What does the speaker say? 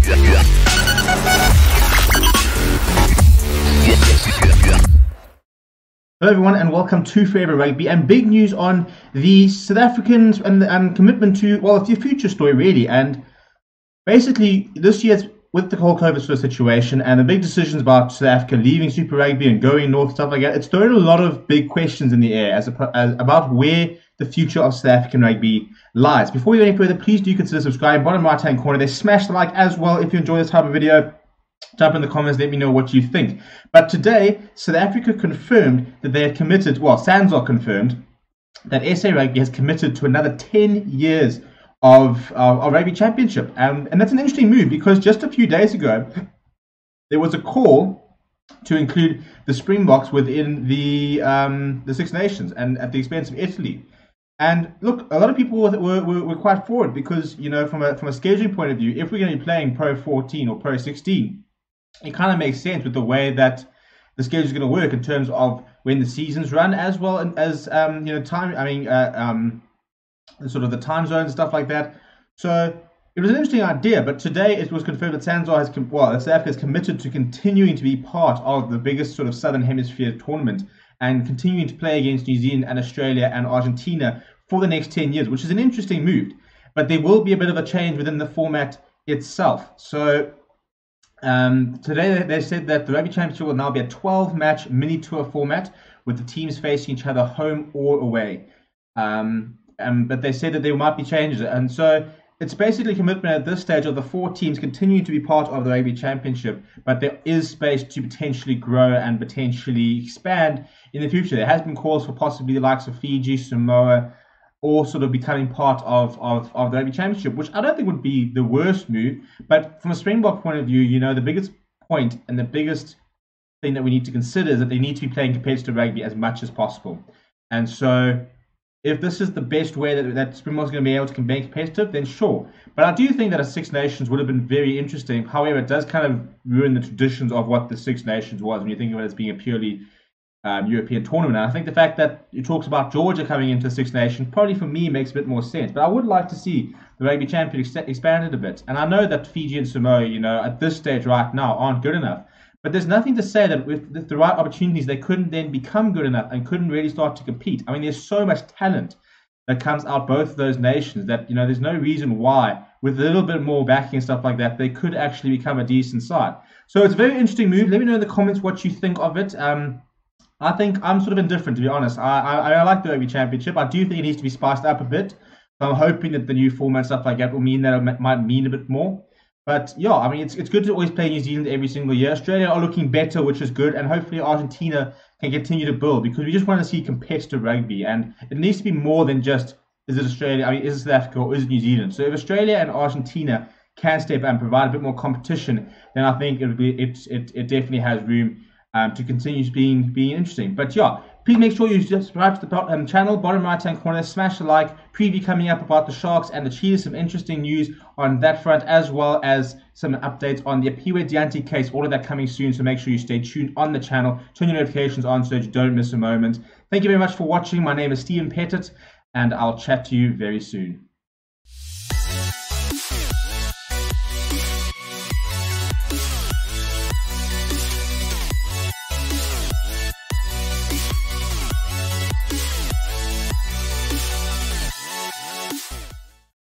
Hello everyone and welcome to Forever Rugby, and big news on the South Africans and the commitment to, well, it's your future story really. And basically this year's with the whole COVID sort of situation and the big decisions about South Africa leaving Super Rugby and going north, stuff like that, it's thrown a lot of big questions in the air as about where the future of South African rugby lies. Before we go any further, please do consider subscribing. Bottom right hand corner there, smash the like as well if you enjoy this type of video. Jump in the comments, let me know what you think. But today, South Africa confirmed that they had committed, well, SANZAAR confirmed that SA Rugby has committed to another 10 years of Rugby Championship. And that's an interesting move because just a few days ago, there was a call to include the Springboks within the Six Nations and at the expense of Italy. And look, a lot of people were quite for it because, you know, from a scheduling point of view, if we're going to be playing Pro 14 or Pro 16, it kind of makes sense with the way that the schedule is going to work in terms of when the seasons run, as well as sort of the time zones and stuff like that. So it was an interesting idea, but today it was confirmed that SANZAAR South Africa is committed to continuing to be part of the biggest sort of Southern Hemisphere tournament and continuing to play against New Zealand and Australia and Argentina for the next 10 years, which is an interesting move. But there will be a bit of a change within the format itself. So today they said that the Rugby Championship will now be a 12-match mini-tour format with the teams facing each other home or away. But they said that there might be changes. And so it's basically commitment at this stage of the 4 teams continuing to be part of the Rugby Championship, but there is space to potentially grow and potentially expand in the future. There has been calls for possibly the likes of Fiji, Samoa, all sort of becoming part of the Rugby Championship, which I don't think would be the worst move. But from a Springbok point of view, you know, the biggest point and the biggest thing that we need to consider is that they need to be playing competitive rugby as much as possible. And so if this is the best way that Springboks going to be able to be competitive, then sure. But I do think that a Six Nations would have been very interesting. However, it does kind of ruin the traditions of what the Six Nations was when you think of it as being a purely European tournament. And I think the fact that it talks about Georgia coming into the Six Nations probably for me makes a bit more sense. But I would like to see the Rugby Championship expanded a bit. And I know that Fiji and Samoa, you know, at this stage right now aren't good enough. But there's nothing to say that with the right opportunities, they couldn't then become good enough and couldn't really start to compete. I mean, there's so much talent that comes out both of those nations that, you know, there's no reason why, with a little bit more backing and stuff like that, they could actually become a decent side. So it's a very interesting move. Let me know in the comments what you think of it. I think I'm sort of indifferent, to be honest. I like the Rugby Championship. I do think it needs to be spiced up a bit. So I'm hoping that the new format and stuff like that will mean that it might mean a bit more. But yeah, I mean, it's good to always play New Zealand every single year. Australia are looking better, which is good. And hopefully Argentina can continue to build because we just want to see competitive rugby. And it needs to be more than just, is it Australia? I mean, is it South Africa or is it New Zealand? So if Australia and Argentina can step up and provide a bit more competition, then I think it definitely has room to continue being interesting. But yeah, please make sure you subscribe to the channel, bottom right hand corner, smash the like. Preview coming up about the Sharks and the Cheetahs, some interesting news on that front, as well as some updates on the Apiwe Dianti case, all of that coming soon. So make sure you stay tuned on the channel, turn your notifications on so that you don't miss a moment. Thank you very much for watching. My name is Stephen Pettit, and I'll chat to you very soon.